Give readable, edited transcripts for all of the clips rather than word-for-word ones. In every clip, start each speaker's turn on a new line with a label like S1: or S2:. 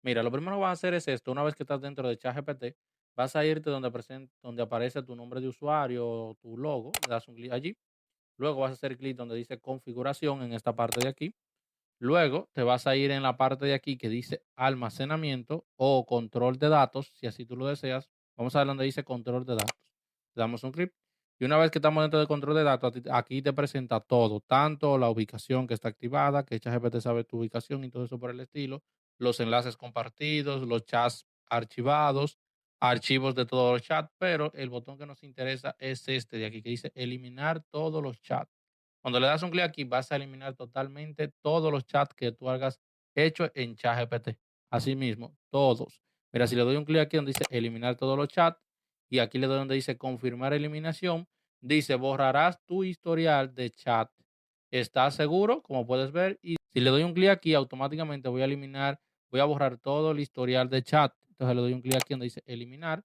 S1: Mira, lo primero que vas a hacer es esto. Una vez que estás dentro de ChatGPT, vas a irte donde aparece tu nombre de usuario, tu logo, le das un clic allí. Luego vas a hacer clic donde dice configuración en esta parte de aquí. Luego te vas a ir en la parte de aquí que dice almacenamiento o control de datos, si así tú lo deseas. Vamos a ver donde dice control de datos. Le damos un clic. Y una vez que estamos dentro de control de datos, aquí te presenta todo, tanto la ubicación que está activada, que ChatGPT sabe tu ubicación y todo eso por el estilo, los enlaces compartidos, los chats archivados, archivos de todos los chats, pero el botón que nos interesa es este de aquí que dice eliminar todos los chats. Cuando le das un clic aquí, vas a eliminar totalmente todos los chats que tú hayas hecho en ChatGPT. Así mismo, todos. Mira, si le doy un clic aquí donde dice eliminar todos los chats y aquí le doy donde dice confirmar eliminación, dice borrarás tu historial de chat. ¿Estás seguro? Como puedes ver. Y si le doy un clic aquí, automáticamente voy a eliminar, voy a borrar todo el historial de chat. Entonces le doy un clic aquí donde dice eliminar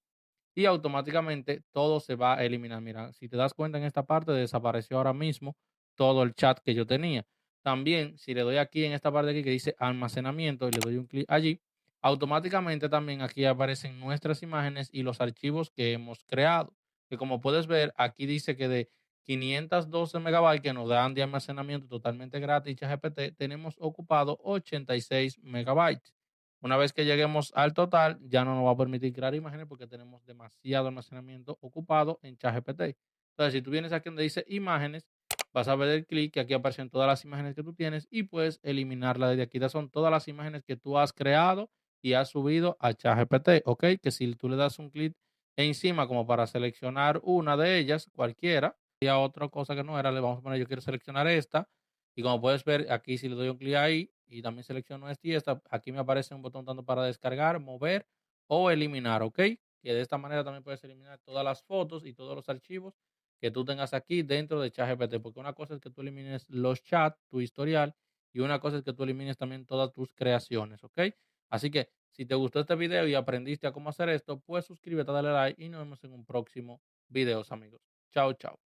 S1: y automáticamente todo se va a eliminar. Mira, si te das cuenta en esta parte, desapareció ahora mismo todo el chat que yo tenía. También, si le doy aquí en esta parte aquí que dice almacenamiento y le doy un clic allí, automáticamente también aquí aparecen nuestras imágenes y los archivos que hemos creado. Que como puedes ver, aquí dice que de 512 megabytes que nos dan de almacenamiento totalmente gratis ChatGPT, tenemos ocupado 86 megabytes. Una vez que lleguemos al total, ya no nos va a permitir crear imágenes porque tenemos demasiado almacenamiento ocupado en ChatGPT. Entonces, si tú vienes aquí donde dice imágenes, vas a ver el clic que aquí aparecen todas las imágenes que tú tienes y puedes eliminarla desde aquí. Estas son todas las imágenes que tú has creado y has subido a ChatGPT, ¿ok? Que si tú le das un clic encima como para seleccionar una de ellas, cualquiera, y a otra cosa que no era, le vamos a poner yo quiero seleccionar esta y como puedes ver aquí si le doy un clic ahí y también selecciono esta y esta, aquí me aparece un botón tanto para descargar, mover o eliminar, ¿ok? Que de esta manera también puedes eliminar todas las fotos y todos los archivos que tú tengas aquí dentro de ChatGPT, porque una cosa es que tú elimines los chats, tu historial, y una cosa es que tú elimines también todas tus creaciones, ¿ok? Así que si te gustó este video y aprendiste a cómo hacer esto, pues suscríbete, dale like y nos vemos en un próximo video, amigos. Chao, chao.